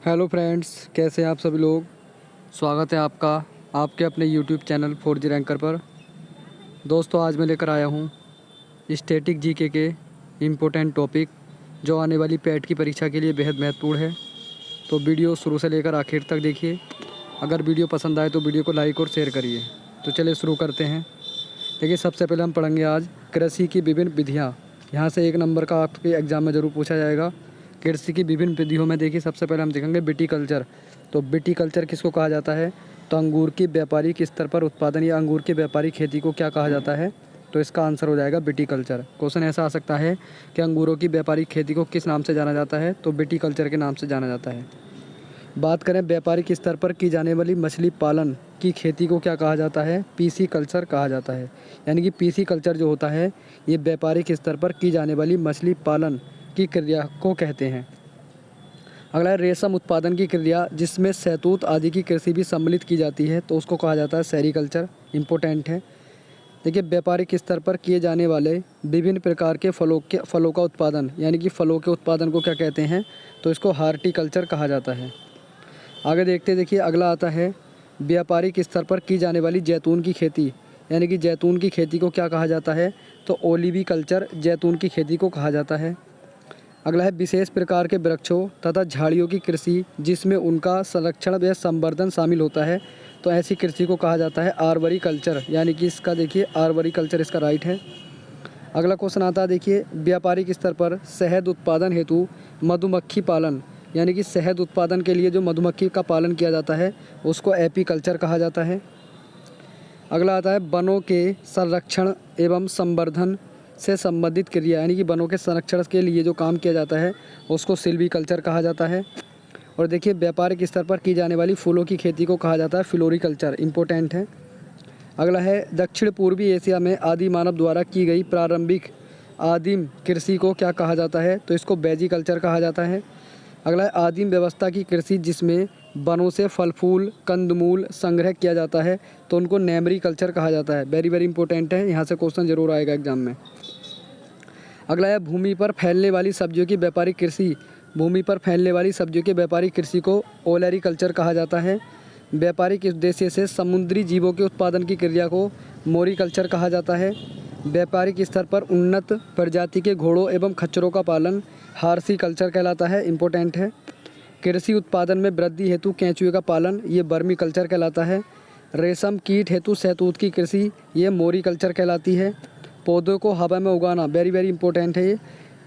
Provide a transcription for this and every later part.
Hello friends, कैसे हैं आप सभी लोग। स्वागत है आपका आपके अपने यूट्यूब चैनल 4G रैंकर पर। दोस्तों, आज मैं लेकर आया हूँ स्टैटिक जीके के इम्पोर्टेंट टॉपिक जो आने वाली पैट की परीक्षा के लिए बेहद महत्वपूर्ण है। तो वीडियो शुरू से लेकर आखिर तक देखिए। अगर वीडियो पसंद आए तो वीडियो को लाइक और शेयर करिए। तो चलिए शुरू करते हैं। देखिए, सबसे पहले हम पढ़ेंगे आज कृषि की विभिन्न विधियाँ। यहाँ से 1 नंबर का आपके एग्ज़ाम में ज़रूर पूछा जाएगा। कृषि की विभिन्न विधियों में देखिए, सबसे पहले हम देखेंगे विटीकल्चर। तो विटीकल्चर किसको कहा जाता है? तो अंगूर की व्यापारिक स्तर पर उत्पादन या अंगूर की व्यापारिक खेती को क्या कहा जाता है? तो इसका आंसर हो जाएगा विटीकल्चर। क्वेश्चन ऐसा आ सकता है कि अंगूरों की व्यापारिक खेती को किस नाम से जाना जाता है? तो विटीकल्चर के नाम से जाना जाता है। बात करें व्यापारिक स्तर पर की जाने वाली मछली पालन की खेती को क्या कहा जाता है? पीसी कल्चर कहा जाता है। यानी कि पीसी कल्चर जो होता है ये व्यापारिक स्तर पर की जाने वाली मछली पालन की क्रिया को कहते हैं। अगला है रेशम उत्पादन की क्रिया जिसमें शहतूत आदि की कृषि भी सम्मिलित की जाती है, तो उसको कहा जाता है सेरीकल्चर। इम्पोर्टेंट है। देखिए, व्यापारिक स्तर पर किए जाने वाले विभिन्न प्रकार के फलों का उत्पादन यानी कि फलों के उत्पादन को क्या कहते हैं? तो इसको हार्टिकल्चर कहा जाता है। आगे देखते देखिए, अगला आता है व्यापारिक स्तर पर की जाने वाली जैतून की खेती यानी कि जैतून की खेती को क्या कहा जाता है? तो ओलिवी कल्चर जैतून की खेती को कहा जाता है। अगला है विशेष प्रकार के वृक्षों तथा झाड़ियों की कृषि जिसमें उनका संरक्षण व संवर्धन शामिल होता है, तो ऐसी कृषि को कहा जाता है आर्बरी कल्चर। यानी कि इसका देखिए आर्बरी कल्चर इसका राइट है। अगला क्वेश्चन आता है, देखिए व्यापारिक स्तर पर शहद उत्पादन हेतु मधुमक्खी पालन यानी कि शहद उत्पादन के लिए जो मधुमक्खी का पालन किया जाता है उसको एपी कल्चर कहा जाता है। अगला आता है वनों के संरक्षण एवं संवर्धन से संबंधित क्रिया यानी कि वनों के संरक्षण के लिए जो काम किया जाता है उसको सिल्वी कल्चर कहा जाता है। और देखिए, व्यापारिक स्तर पर की जाने वाली फूलों की खेती को कहा जाता है फ्लोरिकल्चर। इम्पोर्टेंट है। अगला है दक्षिण पूर्वी एशिया में आदि मानव द्वारा की गई प्रारंभिक आदिम कृषि को क्या कहा जाता है? तो इसको बेजिकल्चर कहा जाता है। अगला है आदिम व्यवस्था की कृषि जिसमें वनों से फल फूल कंदमूल संग्रह किया जाता है, तो उनको नेमरी कल्चर कहा जाता है। वेरी वेरी इंपॉर्टेंट है, यहाँ से क्वेश्चन जरूर आएगा एग्जाम में। अगला है भूमि पर फैलने वाली सब्जियों की व्यापारिक कृषि। भूमि पर फैलने वाली सब्जियों की व्यापारिक कृषि को ओलेरी कल्चर कहा जाता है। व्यापारिक उद्देश्य से समुद्री जीवों के उत्पादन की क्रिया को मोरी कल्चर कहा जाता है। व्यापारिक स्तर पर उन्नत प्रजाति के घोड़ों एवं खच्चरों का पालन हार्सी कल्चर कहलाता है। इम्पोर्टेंट है। कृषि उत्पादन में वृद्धि हेतु केंचुए का पालन ये बर्मी कल्चर कहलाता है। रेशम कीट हेतु शहतूत की कृषि ये मोरी कल्चर कहलाती है। पौधों को हवा में उगाना वेरी वेरी इंपॉर्टेंट है। ये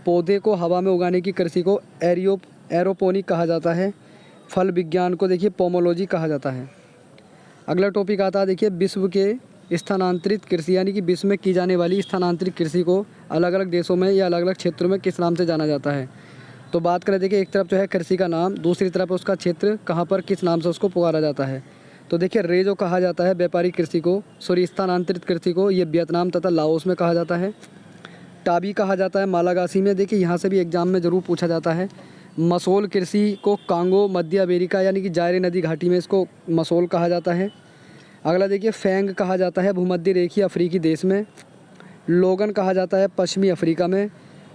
पौधे को हवा में उगाने की कृषि को एरोपोनिक कहा जाता है। फल विज्ञान को देखिए पोमोलॉजी कहा जाता है। अगला टॉपिक आता है, देखिए विश्व के स्थानांतरित कृषि यानी कि विश्व में की जाने वाली स्थानांतरित कृषि को अलग अलग देशों में या अलग अलग क्षेत्रों में किस नाम से जाना जाता है? तो बात करें, देखिए एक तरफ जो है कृषि का नाम, दूसरी तरफ उसका क्षेत्र कहाँ पर किस नाम से उसको पुकारा जाता है। तो देखिए रेजो कहा जाता है व्यापारिक कृषि को, स्थानांतरित कृषि को ये वियतनाम तथा लाओस में कहा जाता है। टाबी कहा जाता है मालागासी में। देखिए यहाँ से भी एग्जाम में ज़रूर पूछा जाता है। मसोल कृषि को कांगो मध्य अमेरिका यानी कि जायरे नदी घाटी में इसको मसोल कहा जाता है। अगला देखिए फैंग कहा जाता है भूमध्य रेखीय अफ्रीकी देश में। लोगन कहा जाता है पश्चिमी अफ्रीका में।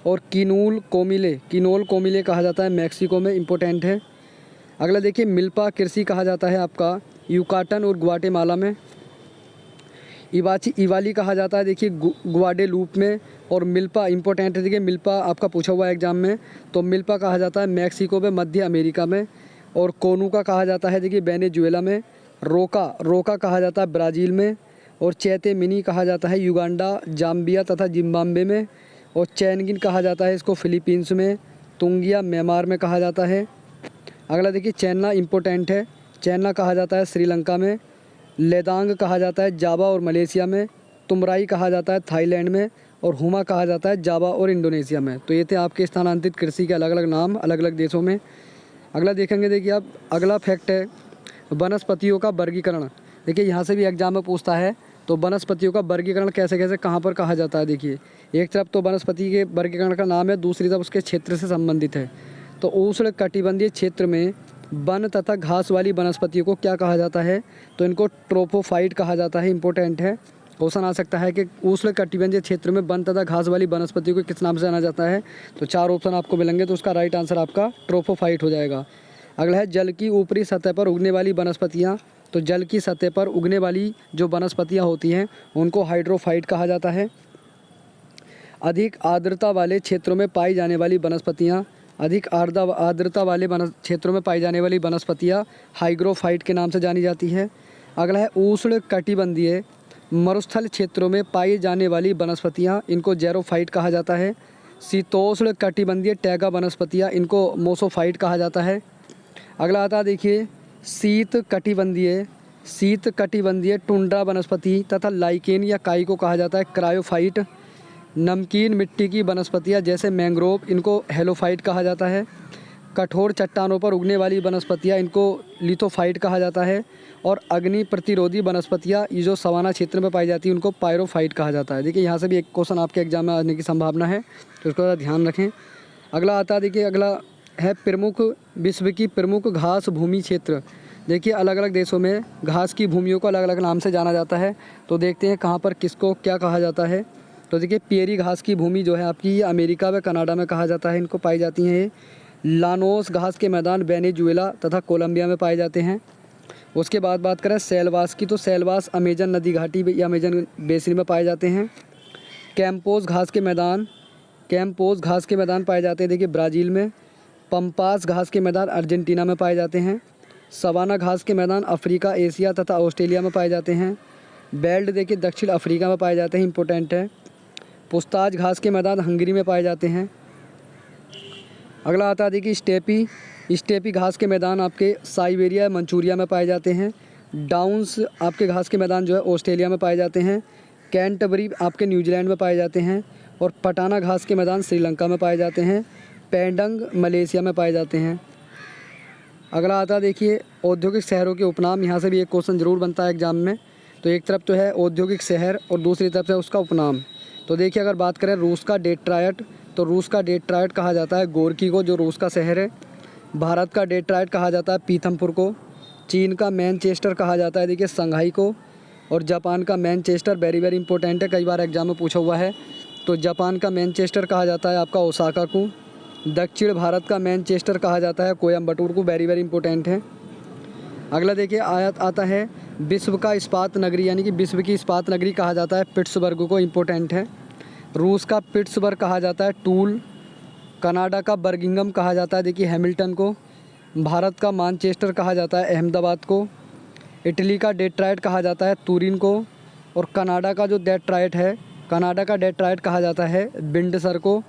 और किनोल कोमिले कहा जाता है मैक्सिको में। इम्पोर्टेंट है। अगला देखिए मिल्पा कृषि कहा जाता है आपका यूकाटन और ग्वाटेमाला में। इवाली कहा जाता है देखिए ग्वाडेलूप में। और मिल्पा इंपॉर्टेंट है, देखिए मिल्पा आपका पूछा हुआ है एग्जाम में, तो मिल्पा कहा जाता है मैक्सिको में मध्य अमेरिका में। और कोनुका कहा जाता है देखिए वेनेजुएला में। रोका कहा जाता है ब्राज़ील में। और चैते मिनी कहा जाता है युगांडा जाम्बिया तथा जिम्बाब्वे में। और चैनगिन कहा जाता है इसको फिलीपींस में। तुंगिया म्यांमार में कहा जाता है। अगला देखिए चैना इंपॉर्टेंट है, चैना कहा जाता है श्रीलंका में। लेदांग कहा जाता है जावा और मलेशिया में। तुमराई कहा जाता है थाईलैंड में। और हुमा कहा जाता है जावा और इंडोनेशिया में। तो ये थे आपके स्थानांतरित कृषि के अलग अलग नाम अलग अलग देशों में। अगला देखेंगे, देखिए आप अगला फैक्ट है वनस्पतियों का वर्गीकरण। देखिए यहाँ से भी एग्जाम में पूछता है, तो वनस्पतियों का वर्गीकरण कैसे कैसे कहाँ पर कहा जाता है। देखिए एक तरफ तो वनस्पति के वर्गीकरण का नाम है, दूसरी तरफ उसके क्षेत्र से संबंधित है। तो उष्ण कटिबंधीय क्षेत्र में वन तथा घास वाली वनस्पतियों को क्या कहा जाता है? तो इनको ट्रोपोफाइट कहा जाता है। इंपॉर्टेंट है, क्वेश्चन आ सकता है कि उष्ण कटिबंधीय क्षेत्र में वन तथा घास वाली वनस्पतियों को किस नाम से जाना जाता है? तो 4 ऑप्शन आपको मिलेंगे, तो उसका राइट आंसर आपका ट्रोपोफाइट हो जाएगा। अगला है जल की ऊपरी सतह पर उगने वाली वनस्पतियाँ। तो जल की सतह पर उगने वाली जो वनस्पतियाँ होती हैं उनको हाइड्रोफाइट कहा जाता है। अधिक आर्द्रता वाले क्षेत्रों में पाई जाने वाली वनस्पतियाँ, अधिक आर्द्रता वाले क्षेत्रों में पाई जाने वाली वनस्पतियाँ हाइग्रोफाइट के नाम से जानी जाती है। अगला है उष्ण कटिबंधीय मरुस्थल क्षेत्रों में पाई जाने वाली वनस्पतियाँ, इनको जेरोफाइट कहा जाता है। शीतोष्ण कटिबंधीय टैगा वनस्पतियाँ, इनको मोसोफाइट कहा जाता है। अगला आता है देखिए शीत कटिबंधीय टुंड्रा वनस्पति तथा लाइकेन या काई को कहा जाता है क्रायोफाइट। नमकीन मिट्टी की वनस्पतियाँ जैसे मैंग्रोव, इनको हेलोफाइट कहा जाता है। कठोर चट्टानों पर उगने वाली वनस्पतियाँ, इनको लिथोफाइट कहा जाता है। और अग्नि प्रतिरोधी वनस्पतियाँ ये जो सवाना क्षेत्र में पाई जाती है उनको पायरोफाइट कहा जाता है। देखिए यहाँ से भी एक क्वेश्चन आपके एग्जाम में आने की संभावना है, तो इसको ध्यान रखें। अगला आता है देखिए, अगला है विश्व की प्रमुख घास भूमि क्षेत्र। देखिए अलग अलग देशों में घास की भूमियों को अलग अलग नाम से जाना जाता है, तो देखते हैं कहाँ पर किसको क्या कहा जाता है। तो देखिए पियरी घास की भूमि जो है आपकी ये अमेरिका व कनाडा में कहा जाता है, इनको पाई जाती हैं ये। लानोस घास के मैदान वेनेजुएला तथा कोलंबिया में पाए जाते हैं। उसके बाद बात करें सेलवास की, तो सेलवास अमेजन नदी घाटी या अमेजन बेसिन में पाए जाते हैं। कैंपोस घास के मैदान पाए जाते हैं देखिए ब्राज़ील में। पम्पास घास के मैदान अर्जेंटीना में पाए जाते हैं। सवाना घास के मैदान अफ्रीका, एशिया तथा ऑस्ट्रेलिया में पाए जाते हैं। बेल्ट देखिए दक्षिण अफ्रीका में पाए जाते हैं, इंपॉर्टेंट है। पुस्ताज घास के मैदान हंगरी में पाए जाते हैं। अगला आता है देखिए स्टेपी घास के मैदान आपके साइबेरिया मंचूरिया में पाए जाते हैं। डाउन्स आपके घास के मैदान जो है ऑस्ट्रेलिया में पाए जाते हैं। कैंटरबरी आपके न्यूजीलैंड में पाए जाते हैं। और पटाना घास के मैदान श्रीलंका में पाए जाते हैं। पेंडंग मलेशिया में पाए जाते हैं। अगला आता है देखिए औद्योगिक शहरों के उपनाम। यहाँ से भी एक क्वेश्चन ज़रूर बनता है एग्जाम में। तो एक तरफ तो है औद्योगिक शहर और दूसरी तरफ से उसका उपनाम। तो देखिए अगर बात करें रूस का डेट्रॉयट, तो रूस का डेट्रॉयट कहा जाता है गोरकी को, जो रूस का शहर है। भारत का डेट्रॉयट कहा जाता है पीथमपुर को। चीन का मैनचेस्टर कहा जाता है देखिए शंघाई को। और जापान का मैनचेस्टर वेरी वेरी इंपॉर्टेंट है, कई बार एग्जाम में पूछा हुआ है। तो जापान का मैनचेस्टर कहा जाता है आपका ओसाका को। दक्षिण भारत का मैनचेस्टर कहा जाता है कोयम्बटूर को, वेरी वेरी इंपॉर्टेंट है। अगला देखिए आता है विश्व का इस्पात नगरी, यानी कि विश्व की इस्पात नगरी कहा जाता है पिट्सबर्ग को, इंपॉर्टेंट है। रूस का पिट्सबर्ग कहा जाता है टूल। कनाडा का बर्मिंघम कहा जाता है देखिए हैमिल्टन को। भारत का मानचेस्टर कहा जाता है अहमदाबाद को। इटली का डेट्रॉयट कहा जाता है तुरिन को। और कनाडा का जो डेट्रॉयट है, कनाडा का डेट्रॉयट कहा जाता है विंडसर को।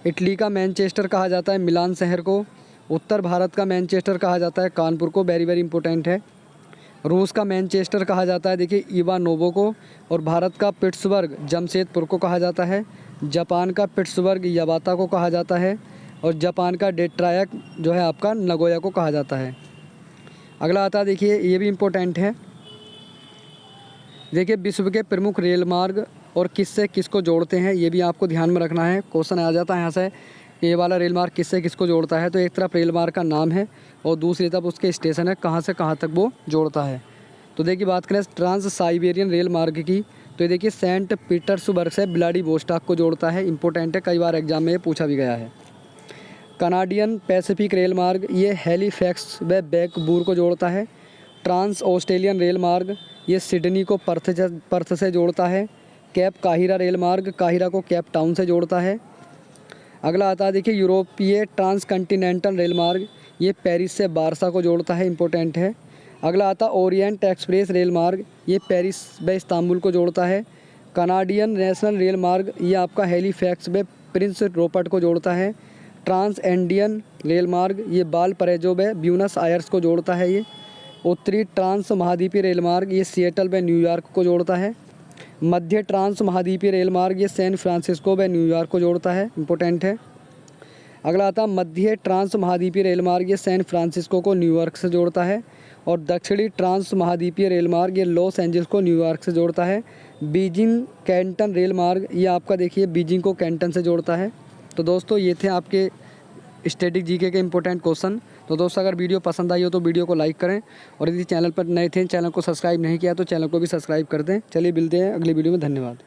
इटली का मैनचेस्टर कहा जाता है मिलान शहर को। उत्तर भारत का मैनचेस्टर कहा जाता है कानपुर को, वेरी वेरी इंपॉर्टेंट है। रूस का मैनचेस्टर कहा जाता है देखिए इवानोवो को। और भारत का पिट्सबर्ग जमशेदपुर को कहा जाता है। जापान का पिट्सबर्ग याबाता को कहा जाता है। और जापान का डेट्रॉयट जो है आपका नगोया को कहा जाता है। अगला आता है देखिए, ये भी इम्पोर्टेंट है। देखिए विश्व के प्रमुख रेल मार्ग और किससे किसको जोड़ते हैं, ये भी आपको ध्यान में रखना है। क्वेश्चन आ जाता है यहाँ से, ये वाला रेल मार्ग किससे किसको जोड़ता है। तो एक तरफ रेल मार्ग का नाम है और दूसरी तरफ उसके स्टेशन है, कहाँ से कहाँ तक वो जोड़ता है। तो देखिए बात करें ट्रांस साइबेरियन रेल मार्ग की, तो ये देखिए सेंट पीटर्सबर्ग से व्लादिवोस्टॉक को जोड़ता है, इंपॉर्टेंट है, कई बार एग्जाम में ये पूछा भी गया है। कनाडियन पैसिफिक रेल मार्ग ये हैलीफैक्स व वैंकूवर को जोड़ता है। ट्रांस ऑस्ट्रेलियन रेल मार्ग ये सिडनी को पर्थ से जोड़ता है। कैप काहिरा रेल मार्ग काहिरा को केप टाउन से जोड़ता है। अगला आता है देखिए यूरोपीय ट्रांसकंटिनेंटल रेल मार्ग, ये पेरिस से बारसा को जोड़ता है, इंपॉर्टेंट है। अगला आता ओरिएंट एक्सप्रेस रेल मार्ग, ये पेरिस व इस्तांबुल को जोड़ता है। कनाडियन नेशनल रेल मार्ग ये आपका हैलीफैक्स व प्रिंस रूपर्ट को जोड़ता है। ट्रांस एंडियन रेल मार्ग ये वालपरेजो व ब्यूनस आयर्स को जोड़ता है। ये उत्तरी ट्रांस महाद्वीपीय रेल मार्ग ये सिएटल व न्यूयॉर्क को जोड़ता है। मध्य ट्रांस महाद्वीपीय रेल मार्ग ये सैन फ्रांसिस्को व न्यूयॉर्क को जोड़ता है, इंपॉर्टेंट है। अगला आता मध्य ट्रांस महाद्वीपीय रेल मार्ग ये सैन फ्रांसिस्को को न्यूयॉर्क से जोड़ता है। और दक्षिणी ट्रांस महाद्वीपीय रेल मार्ग ये लॉस एंजल्स को न्यूयॉर्क से जोड़ता है। बीजिंग कैंटन रेल मार्ग ये आपका देखिए बीजिंग को कैंटन से जोड़ता है। तो दोस्तों ये थे आपके स्टैटिक जीके के इंपॉर्टेंट क्वेश्चन। तो दोस्तों अगर वीडियो पसंद आई हो तो वीडियो को लाइक करें, और यदि चैनल पर नए थे, चैनल को सब्सक्राइब नहीं किया तो चैनल को भी सब्सक्राइब कर दें। चलिए मिलते हैं अगली वीडियो में, धन्यवाद।